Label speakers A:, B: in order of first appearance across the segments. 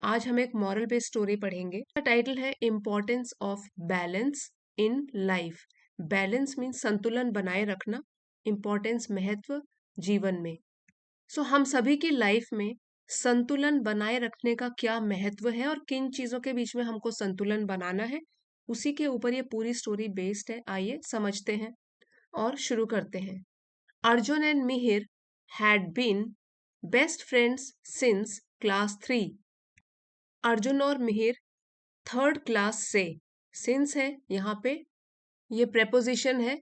A: आज हम एक मॉरल बेस्ड स्टोरी पढ़ेंगे। टाइटल है importance of balance in life. Balance means संतुलन बनाए रखना, इम्पोर्टेंस महत्व जीवन में। हम सभी की लाइफ में संतुलन बनाए रखने का क्या महत्व है और किन चीजों के बीच में हमको संतुलन बनाना है, उसी के ऊपर ये पूरी स्टोरी बेस्ड है। आइए समझते हैं और शुरू करते हैं। Arjun and Mihir had been best friends since class 3। Arjun और मिहिर थर्ड क्लास से, सिंस है यहाँ पे, ये प्रेपोजिशन है।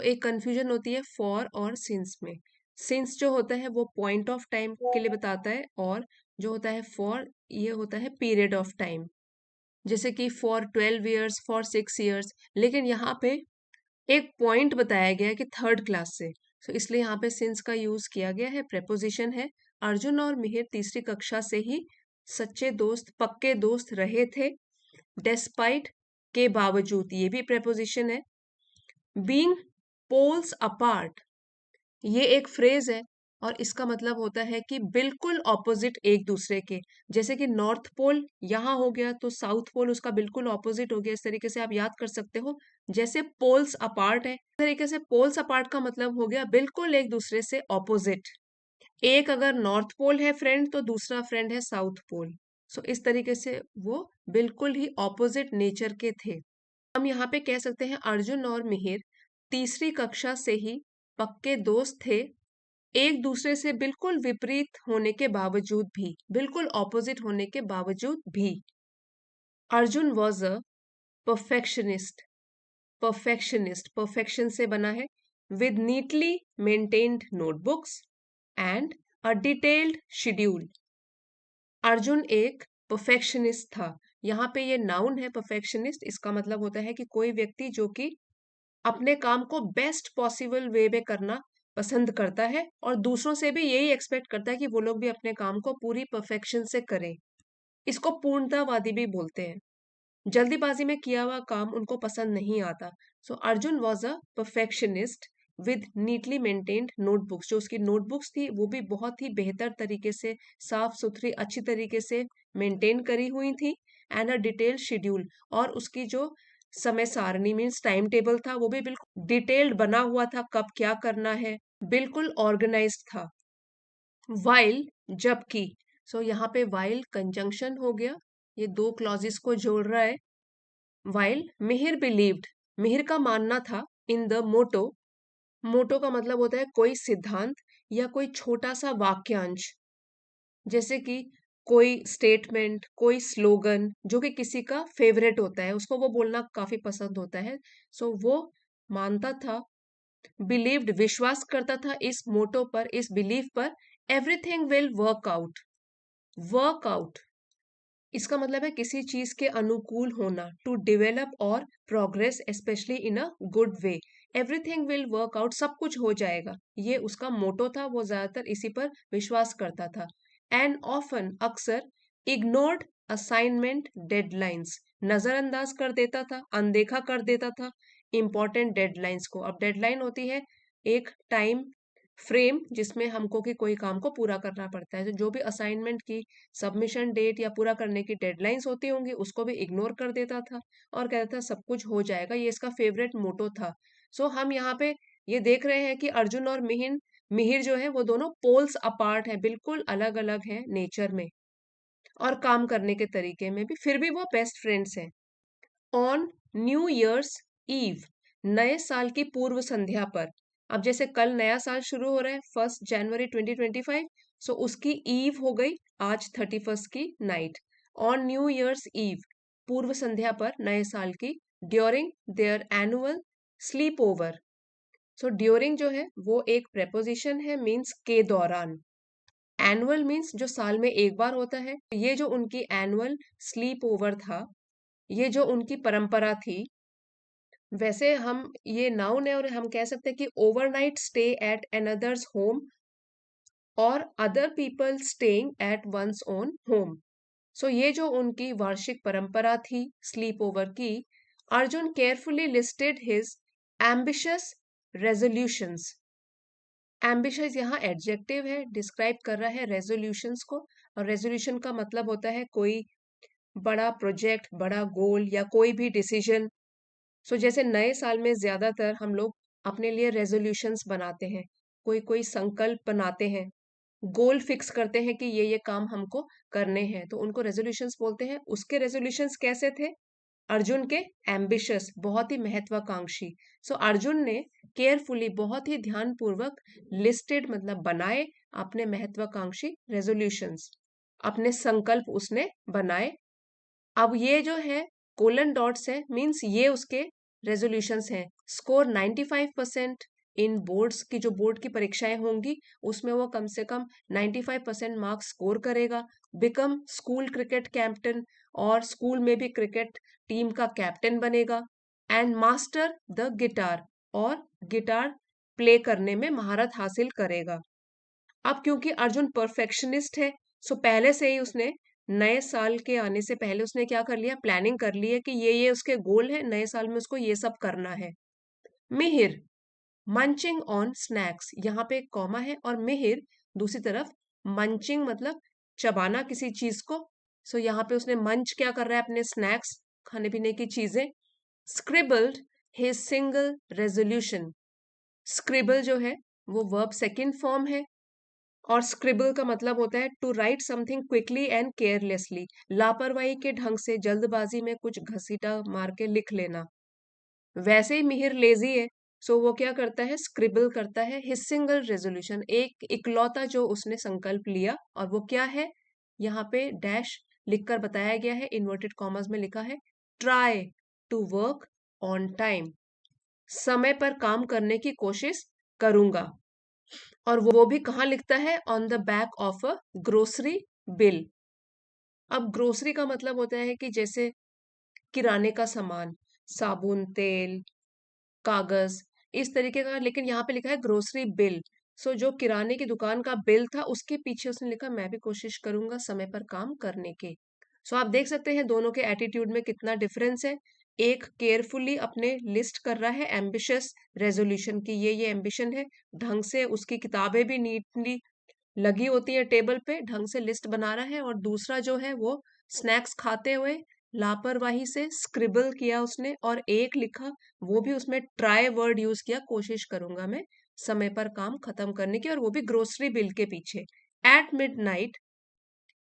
A: एक कंफ्यूजन होती है फॉर और सिंस में। सिंस जो होता है वो पॉइंट ऑफ टाइम के लिए बताता है, और जो होता है फॉर, ये होता है पीरियड ऑफ टाइम। जैसे कि फॉर 12 ईयर्स, फॉर 6 ईयर्स। लेकिन यहाँ पे एक पॉइंट बताया गया है कि थर्ड क्लास से, इसलिए यहाँ पे सिंस का यूज किया गया है, प्रेपोजिशन है। अर्जुन और मिहिर तीसरी कक्षा से ही सच्चे दोस्त, पक्के दोस्त रहे थे। डेस्पाइट के बावजूद, ये भी प्रेपोजिशन है। बीइंग पोल्स अपार्ट, ये एक फ्रेज है और इसका मतलब होता है कि बिल्कुल ऑपोजिट एक दूसरे के। जैसे कि नॉर्थ पोल यहाँ हो गया तो साउथ पोल उसका बिल्कुल ऑपोजिट हो गया। इस तरीके से आप याद कर सकते हो। जैसे पोल्स अपार्ट है, इस तरीके से पोल्स अपार्ट का मतलब हो गया बिल्कुल एक दूसरे से ऑपोजिट। एक अगर नॉर्थ पोल है फ्रेंड तो दूसरा फ्रेंड है साउथ पोल। इस तरीके से वो बिल्कुल ही ऑपोजिट नेचर के थे। हम यहाँ पे कह सकते हैं अर्जुन और मिहिर तीसरी कक्षा से ही पक्के दोस्त थे, एक दूसरे से बिल्कुल विपरीत होने के बावजूद भी, बिल्कुल ऑपोजिट होने के बावजूद भी। Arjun was a perfectionist, perfection से बना है, with neatly maintained notebooks and a detailed schedule. Arjun एक परफेक्शनिस्ट था। यहाँ पे ये नाउन है परफेक्शनिस्ट, इसका मतलब होता है कि कोई व्यक्ति जो कि अपने काम को बेस्ट पॉसिबल वे में करना पसंद करता है और दूसरों से भी यही एक्सपेक्ट करता है कि वो लोग भी अपने काम को पूरी परफेक्शन से करें। इसको पूर्णतावादी भी बोलते हैं। जल्दीबाजी में किया हुआ काम उनको पसंद नहीं आता। Arjun was a perfectionist with neatly maintained notebooks. जो उसकी नोटबुक्स थी वो भी बहुत ही बेहतर तरीके से, साफ सुथरी, अच्छी तरीके से मेंटेन करी हुई थी। एंड अ डिटेल्ड शेड्यूल, और उसकी जो समय सारणी मीन्स टाइम टेबल था वो भी बिल्कुल डिटेल्ड बना हुआ था, कब क्या करना है, बिल्कुल ऑर्गेनाइज्ड था। वाइल, जबकि, यहाँ पे वाइल कंजंक्शन हो गया, ये दो क्लॉजेस को जोड़ रहा है। वाइल मिहिर बिलीव्ड, मिहिर का मानना था, इन द मोटो, मोटो का मतलब होता है कोई सिद्धांत या कोई छोटा सा वाक्यांश। जैसे कि कोई स्टेटमेंट, कोई स्लोगन जो कि किसी का फेवरेट होता है, उसको वो बोलना काफी पसंद होता है। वो मानता था, बिलीव्ड विश्वास करता था इस मोटो पर, इस बिलीफ पर, everything will work out. Work out इसका मतलब है किसी चीज के अनुकूल होना, टू डेवलप और progress, specially in a good way. Everything will work out, सब कुछ हो जाएगा, ये उसका मोटो था। वो ज्यादातर इसी पर विश्वास करता था। एंड ऑफन, अक्सर, इग्नोर्ड असाइनमेंट डेडलाइंस, नजरअंदाज कर देता था, अनदेखा कर देता था इंपॉर्टेंट डेडलाइंस को। अब डेडलाइन होती है एक टाइम फ्रेम जिसमें हमको कि कोई काम को पूरा करना पड़ता है। जो भी असाइनमेंट की सबमिशन डेट या पूरा करने की डेडलाइंस होती होंगी उसको भी इग्नोर कर देता था और कहता था सब कुछ हो जाएगा। ये इसका फेवरेट मोटो था। हम यहाँ पे ये देख रहे हैं कि अर्जुन और मिहिर जो है वो दोनों पोल्स अपार्ट है, बिल्कुल अलग अलग है नेचर में और काम करने के तरीके में भी, फिर भी वो बेस्ट फ्रेंड्स हैं। ऑन न्यू ईयर्स ईव, नए साल की पूर्व संध्या पर, अब जैसे कल नया साल शुरू हो रहा है 1 जनवरी 2025, उसकी ईव हो गई आज 31 की night. On New Year's Eve, पूर्व संध्या पर नए साल की, during their annual sleepover. During जो है वो एक प्रेपोजिशन है, मीन्स के दौरान। एनुअल मीन्स जो साल में एक बार होता है। ये जो उनकी एनुअल स्लीप ओवर था, ये जो उनकी परंपरा थी, वैसे हम ये नाउन है और हम कह सकते हैं कि overnight stay at another's home और other people staying at one's own home. ये जो उनकी वार्षिक परंपरा थी स्लीप ओवर की, Arjun carefully listed his ambitious resolutions. Ambitious यहाँ एडजेक्टिव है, डिस्क्राइब कर रहा है रेजोल्यूशंस को। और रेजोल्यूशन का मतलब होता है कोई बड़ा प्रोजेक्ट, बड़ा गोल या कोई भी डिसीजन। सो जैसे नए साल में ज्यादातर हम लोग अपने लिए रेजोल्यूशंस बनाते हैं, कोई कोई संकल्प बनाते हैं, गोल फिक्स करते हैं कि ये काम हमको करने हैं, तो उनको रेजोल्यूशंस बोलते हैं। उसके रेजोल्यूशंस कैसे थे? अर्जुन के एम्बिशियस, बहुत ही महत्वाकांक्षी। सो अर्जुन ने केयरफुली, बहुत ही ध्यानपूर्वक लिस्टेड मतलब बनाए अपने महत्वाकांक्षी रेजोल्यूशंस, अपने संकल्प उसने बनाए। अब ये जो है कोलन डॉट्स है, मींस ये उसके रेजोल्यूशंस हैं। स्कोर 95% इन बोर्ड्स की, जो बोर्ड की परीक्षाएं होंगी उसमें वो कम से कम 95% मार्क्स स्कोर करेगा। बिकम स्कूल क्रिकेट कैप्टन, और स्कूल में भी क्रिकेट टीम का कैप्टन बनेगा। एंड मास्टर द गिटार, और गिटार प्ले करने में महारत हासिल करेगा। अब क्योंकि अर्जुन परफेक्शनिस्ट है, सो पहले से ही उसने नए साल के आने से पहले उसने क्या कर लिया, प्लानिंग कर ली है कि ये उसके गोल है, नए साल में उसको ये सब करना है। मिहिर मंचिंग ऑन स्नैक्स, यहाँ पे एक कॉमा है, और मिहिर दूसरी तरफ, मंचिंग मतलब चबाना किसी चीज को। सो यहाँ पे उसने मंच क्या कर रहा है, अपने स्नैक्स, खाने पीने की चीजें। स्क्रिबल्ड हिज सिंगल रेजोल्यूशन, स्क्रिबल जो है वो वर्ब सेकंड फॉर्म है, और स्क्रिबल का मतलब होता है to write something quickly and carelessly, लापरवाही के ढंग से जल्दबाजी में कुछ घसीटा मार के लिख लेना। वैसे ही मिहिर लेजी है, सो वो क्या करता है, स्क्रिबल करता है हिज सिंगल रेजोल्यूशन, एक इकलौता जो उसने संकल्प लिया, और वो क्या है, यहाँ पे डैश लिखकर बताया गया है, इन्वर्टेड कॉमर्स में लिखा है, try to work on time, समय पर काम करने की कोशिश करूंगा। और वो भी कहाँ लिखता है, on the back of a grocery bill. अब ग्रोसरी का मतलब होता है कि जैसे किराने का सामान, साबुन, तेल, कागज, इस तरीके का, लेकिन यहाँ पे लिखा है ग्रोसरी बिल। सो जो किराने की दुकान का बिल था उसके पीछे उसने लिखा मैं भी कोशिश करूंगा समय पर काम करने के। सो आप देख सकते हैं दोनों के एटीट्यूड में कितना डिफरेंस है। एक केयरफुली अपने लिस्ट कर रहा है एम्बिशियस रेजोल्यूशन की, ये एम्बिशन है, ढंग से उसकी किताबें भी नीटली लगी होती है टेबल पे, ढंग से लिस्ट बना रहा है। और दूसरा जो है वो स्नैक्स खाते हुए लापरवाही से स्क्रिबल किया उसने, और एक लिखा, वो भी उसमें ट्राई वर्ड यूज किया, कोशिश करूंगा मैं समय पर काम खत्म करने की, और वो भी ग्रोसरी बिल के पीछे। एट मिडनाइट,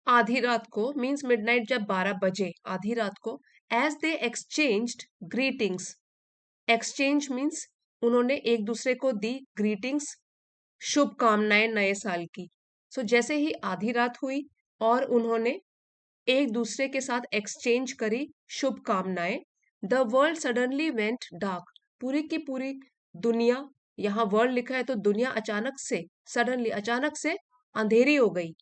A: आधी रात को, मींस मिडनाइट जब 12 बजे, आधी रात को, as they exchanged greetings, exchange means उन्होंने एक दूसरे को दी ग्रीटिंग्स, शुभकामनाएं नए साल की। सो जैसे ही आधी रात हुई और उन्होंने एक दूसरे के साथ एक्सचेंज करी शुभकामनाएं, the world suddenly went dark, पूरी की पूरी दुनिया, यहाँ वर्ल्ड लिखा है तो दुनिया अचानक से, सडनली अचानक से अंधेरी हो गई।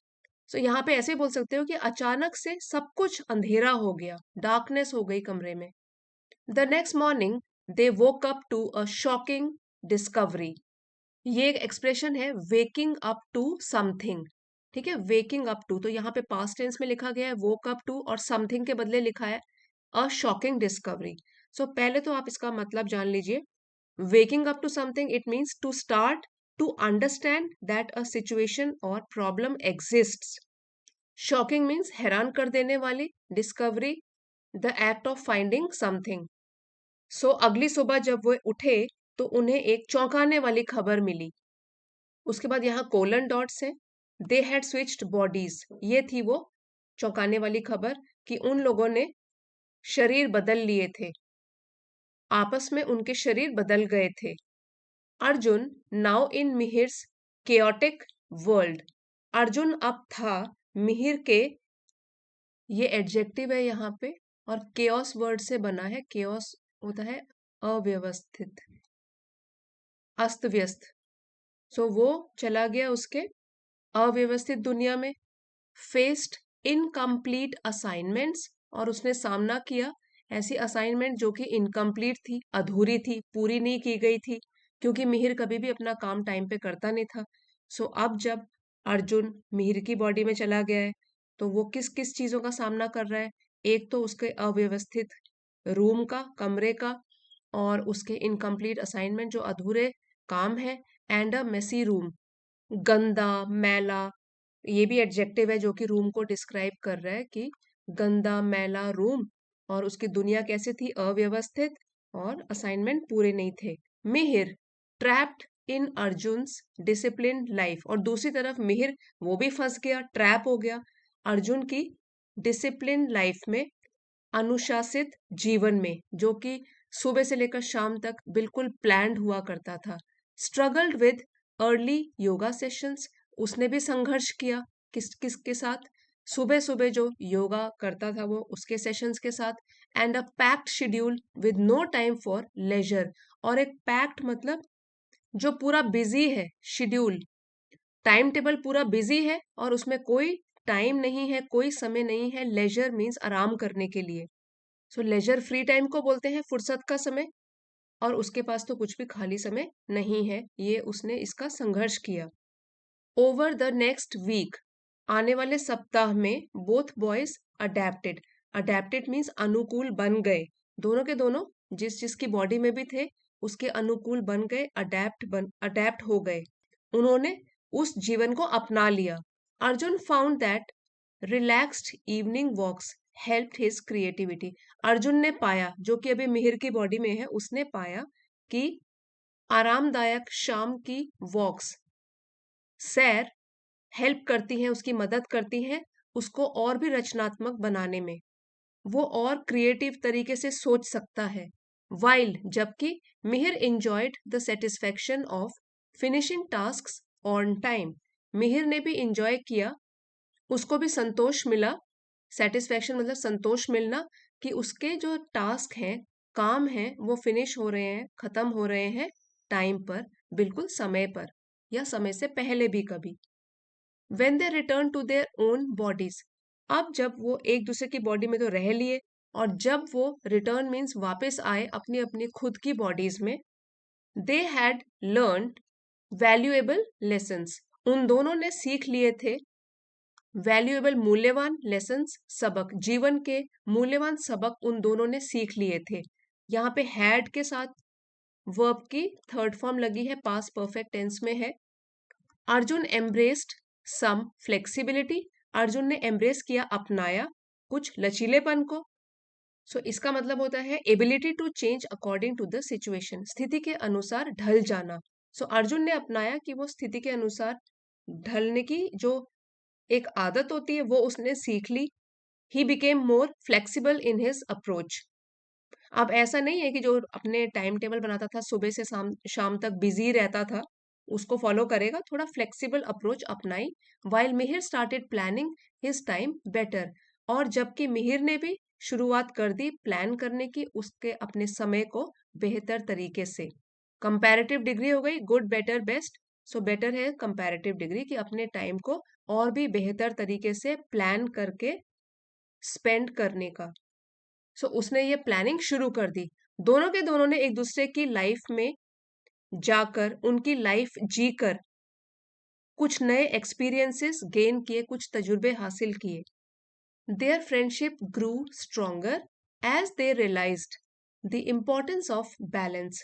A: सो यहाँ पे ऐसे बोल सकते हो कि अचानक से सब कुछ अंधेरा हो गया, डार्कनेस हो गई कमरे में। The next morning they woke up to a shocking discovery, ये एक एक्सप्रेशन है, वेकिंग अप टू समथिंग। ठीक है, वेकिंग अप टू, तो यहाँ पे पास्ट टेंस में लिखा गया है वोक अप टू, और समथिंग के बदले लिखा है अ शॉकिंग डिस्कवरी। सो पहले तो आप इसका मतलब जान लीजिए। Waking up to something, it means to start to understand that a situation और प्रॉब्लम एग्जिस्ट्स। शॉकिंग मीन्स हैरान कर देने वाली, discovery the act of finding something. So अगली सुबह जब वो उठे तो उन्हें एक चौंकाने वाली खबर मिली। उसके बाद यहाँ कोलन डॉट्स है, दे हैड स्विच्ड बॉडीज, ये थी वो चौंकाने वाली खबर कि उन लोगों ने शरीर बदल लिए थे, आपस में उनके शरीर बदल गए थे। Arjun now in Mihir's chaotic world, Arjun अब था मिहिर के, ये एडजेक्टिव है यहाँ पे, और केओस वर्ड से बना है, केओस होता है अव्यवस्थित, अस्त व्यस्त। सो वो चला गया उसके अव्यवस्थित दुनिया में। फेस्ड इनकम्प्लीट असाइनमेंट्स, और उसने सामना किया ऐसी असाइनमेंट जो कि इनकम्प्लीट थी, अधूरी थी, पूरी नहीं की गई थी, क्योंकि मिहिर कभी भी अपना काम टाइम पे करता नहीं था। सो अब जब अर्जुन मिहिर की बॉडी में चला गया है तो वो किस किस चीजों का सामना कर रहा है, एक तो उसके अव्यवस्थित रूम का, कमरे का, और उसके इनकम्प्लीट असाइनमेंट जो अधूरे काम है, एंड अ मेसी रूम, गंदा मैला, ये भी एडजेक्टिव है जो कि रूम को डिस्क्राइब कर रहा है कि गंदा मैला रूम, और उसकी दुनिया कैसी थी, अव्यवस्थित, और असाइनमेंट पूरे नहीं थे। Mihir trapped in Arjun's discipline life, और दूसरी तरफ मिहिर वो भी फंस गया, ट्रैप हो गया अर्जुन की डिसिप्लिन लाइफ में, अनुशासित जीवन में, जो कि सुबह से लेकर शाम तक बिल्कुल प्लान्ड हुआ करता था। Struggled with early yoga sessions, उसने भी संघर्ष किया किसके साथ, सुबह सुबह जो योगा करता था वो उसके सेशंस के साथ। And a packed schedule with no time for leisure, और एक पैक्ड मतलब जो पूरा बिजी है, शेड्यूल टाइम टेबल पूरा बिजी है और उसमें कोई टाइम नहीं है, कोई समय नहीं है लेजर मीन्स आराम करने के लिए। सो लेजर फ्री टाइम को बोलते हैं, फुर्सत का समय, और उसके पास तो कुछ भी खाली समय नहीं है, ये उसने इसका संघर्ष किया। ओवर द नेक्स्ट वीक, आने वाले सप्ताह में, both boys adapted, adapted means अनुकूल बन गए, दोनों के दोनों जिस जिसकी बॉडी में भी थे उसके अनुकूल बन गए, अडेप्ट हो गए, उन्होंने उस जीवन को अपना लिया। Arjun found that relaxed evening walks helped his creativity, Arjun ने पाया, जो कि अभी मिहिर की बॉडी में है, उसने पाया कि आरामदायक शाम की वॉक्स, सैर, हेल्प करती हैं, उसकी मदद करती हैं उसको और भी रचनात्मक बनाने में, वो और क्रिएटिव तरीके से सोच सकता है। वाइल, जबकि Mihir enjoyed the satisfaction of finishing tasks on time, Mihir ने भी इंजॉय किया, उसको भी संतोष मिला, सेटिस्फेक्शन मतलब संतोष मिलना कि उसके जो टास्क हैं, काम हैं, वो फिनिश हो रहे हैं, खत्म हो रहे हैं टाइम पर, बिल्कुल समय पर, या समय से पहले भी कभी। When they return to their own bodies, अब जब वो एक दूसरे की बॉडी में तो रह लिए, और जब वो रिटर्न मीन्स वापस आए अपनी अपनी खुद की बॉडीज में, they had learn valuable lessons, उन दोनों ने सीख लिए थे वैल्यूएबल मूल्यवान लेसन्स, सबक, जीवन के मूल्यवान सबक उन दोनों ने सीख लिए थे। यहाँ पे हैड के साथ वर्ब की थर्ड फॉर्म लगी है, पास्ट परफेक्ट टेंस में है। Arjun embraced some flexibility, Arjun ने एम्ब्रेस किया, अपनाया कुछ लचीलेपन को। सो इसका मतलब होता है ability to change according to the situation, स्थिति के अनुसार ढल जाना। सो अर्जुन ने अपनाया कि वो स्थिति के अनुसार ढलने की जो एक आदत होती है वो उसने सीख ली। He became more flexible in his approach, अब ऐसा नहीं है कि जो अपने टाइम टेबल बनाता था सुबह से शाम शाम तक बिजी रहता था उसको फॉलो करेगा, थोड़ा फ्लेक्सिबल अप्रोच अपनाई। While Mihir started planning his time better, और जबकि मिहिर ने भी शुरुआत कर दी प्लान करने की उसके अपने समय को बेहतर तरीके से। कंपैरेटिव डिग्री हो गई good better best, so better है कंपैरेटिव डिग्री कि अपने टाइम को और भी बेहतर तरीके से प्लान करके स्पेंड करने का। सो उसने ये प्लानिंग शुरू कर दी, दोनों के दोनों ने एक दूसरे की लाइफ में जाकर, उनकी लाइफ जीकर कुछ नए एक्सपीरियंसेस गेन किए, कुछ तजुर्बे हासिल किए। Their friendship grew stronger as they realised the importance of balance,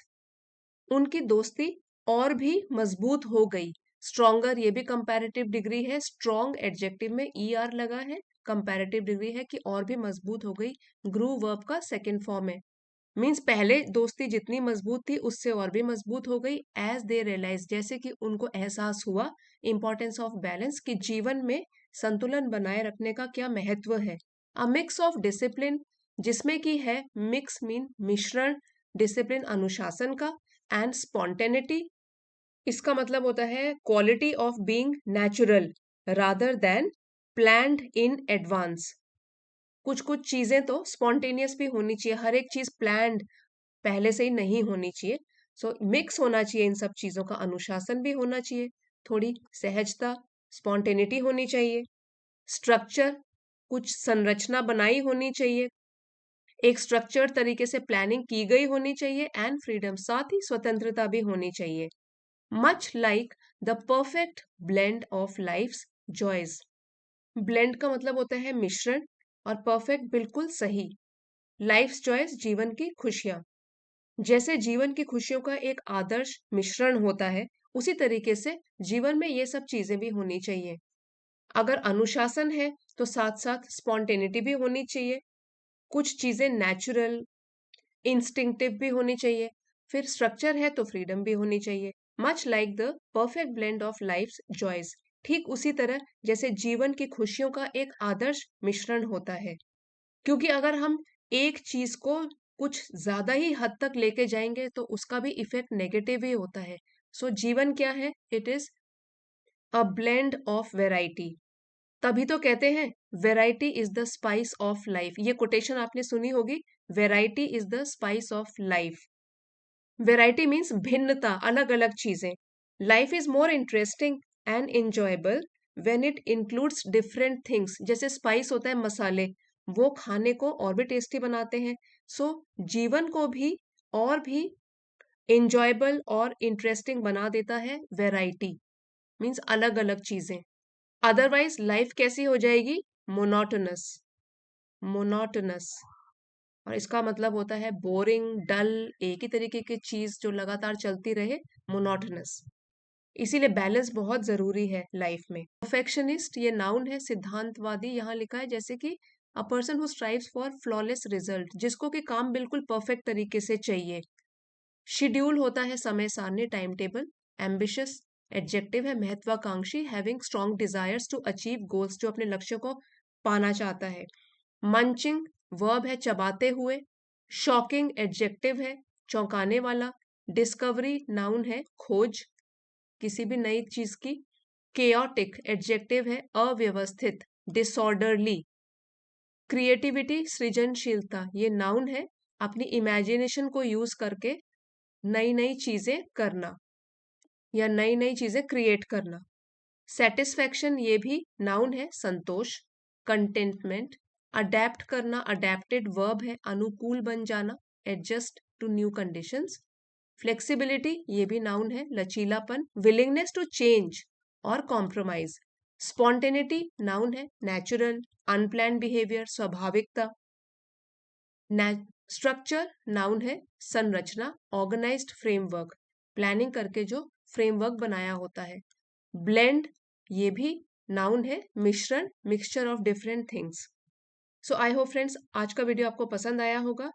A: उनकी दोस्ती और भी मजबूत हो गई। स्ट्रोंगर ये भी कंपैरेटिव डिग्री है, स्ट्रॉन्ग एडजेक्टिव में ई आर लगा है, कंपैरेटिव डिग्री है कि और भी मजबूत हो गई, ग्रू वर्ब का सेकंड फॉर्म है, मीन्स पहले दोस्ती जितनी मजबूत थी उससे और भी मजबूत हो गई। एज दे रियलाइज, जैसे कि उनको एहसास हुआ इंपॉर्टेंस ऑफ बैलेंस, कि जीवन में संतुलन बनाए रखने का क्या महत्व है। अ मिक्स ऑफ डिसिप्लिन, जिसमें की है मिक्स मीन मिश्रण, डिसिप्लिन अनुशासन का, एंड स्पॉन्टेनिटी, इसका मतलब होता है quality of being natural rather than planned in advance. कुछ कुछ चीजें तो स्पॉन्टेनियस भी होनी चाहिए, हर एक चीज प्लान्ड पहले से ही नहीं होनी चाहिए। सो मिक्स होना चाहिए इन सब चीजों का, अनुशासन भी होना चाहिए, थोड़ी सहजता, स्पॉन्टेनिटी होनी चाहिए, स्ट्रक्चर, कुछ संरचना बनाई होनी चाहिए, एक स्ट्रक्चर तरीके से प्लानिंग की गई होनी चाहिए, एंड फ्रीडम, साथ ही स्वतंत्रता भी होनी चाहिए। Much like the perfect blend of life's joys, blend का मतलब होता है मिश्रण, और परफेक्ट बिल्कुल सही, लाइफ्स जॉयज जीवन की खुशियां, जैसे जीवन की खुशियों का एक आदर्श मिश्रण होता है उसी तरीके से जीवन में ये सब चीजें भी होनी चाहिए। अगर अनुशासन है तो साथ साथ स्पॉन्टेनिटी भी होनी चाहिए, कुछ चीजें नेचुरल इंस्टिंक्टिव भी होनी चाहिए, फिर स्ट्रक्चर है तो फ्रीडम भी होनी चाहिए। Much like the perfect blend of life's joys, ठीक उसी तरह जैसे जीवन की खुशियों का एक आदर्श मिश्रण होता है। क्योंकि अगर हम एक चीज को कुछ ज्यादा ही हद तक लेके जाएंगे तो उसका भी इफेक्ट नेगेटिव ही होता है। सो जीवन क्या है? It is a blend of variety. तभी तो कहते हैं variety is the spice of life. ये कोटेशन आपने सुनी होगी, variety is the spice of life. Variety means भिन्नता, अलग अलग चीजें। Life is more interesting and enjoyable when it includes different things. जैसे स्पाइस होता है मसाले, वो खाने को और भी टेस्टी बनाते हैं। सो जीवन को भी और भी enjoyable और इंटरेस्टिंग बना देता है वेराइटी, मीन्स अलग अलग चीजें। अदरवाइज लाइफ कैसी हो जाएगी? मोनोटोनस। मोनोटोनस, और इसका मतलब होता है बोरिंग, डल, एक ही तरीके की चीज जो लगातार चलती रहे, मोनोटोनस। इसीलिए बैलेंस बहुत जरूरी है लाइफ में। परफेक्शनिस्ट ये नाउन है, सिद्धांतवादी यहाँ लिखा है, जैसे कि a person who strives for flawless result, जिसको कि काम बिल्कुल परफेक्ट तरीके से चाहिए। शेड्यूल होता है समय सारणी, टाइम टेबल। एम्बिशियस एडजेक्टिव है, महत्वाकांक्षी, having strong desires to achieve goals, जो अपने लक्ष्य को पाना चाहता है। मंचिंग वर्ब है, चबाते हुए। शॉकिंग एडजेक्टिव है, चौंकाने वाला। डिस्कवरी नाउन है, खोज किसी भी नई चीज की। केओटिक एडजेक्टिव है, अव्यवस्थित, डिसऑर्डरली। क्रिएटिविटी सृजनशीलता, ये नाउन है, अपनी इमेजिनेशन को यूज करके नई नई चीजें करना या नई नई चीजें क्रिएट करना। सेटिस्फैक्शन ये भी नाउन है, संतोष। कंटेंटमेंट, अडेप्ट करना, अडेप्टेड वर्ब है, अनुकूल बन जाना, adjust to new conditions. Flexibility ये भी नाउन है, लचीलापन। विलिंगनेस टू चेंज और कॉम्प्रोमाइज। स्पॉन्टेनिटी नाउन है, नेचुरल, अनप्लान बिहेवियर, स्वाभाविकता। स्ट्रक्चर नाउन है, संरचना, ऑर्गेनाइज्ड फ्रेमवर्क, प्लानिंग करके जो फ्रेमवर्क बनाया होता है। ब्लेंड ये भी नाउन है, मिश्रण, mixture of different things. So I hope friends आज का वीडियो आपको पसंद आया होगा।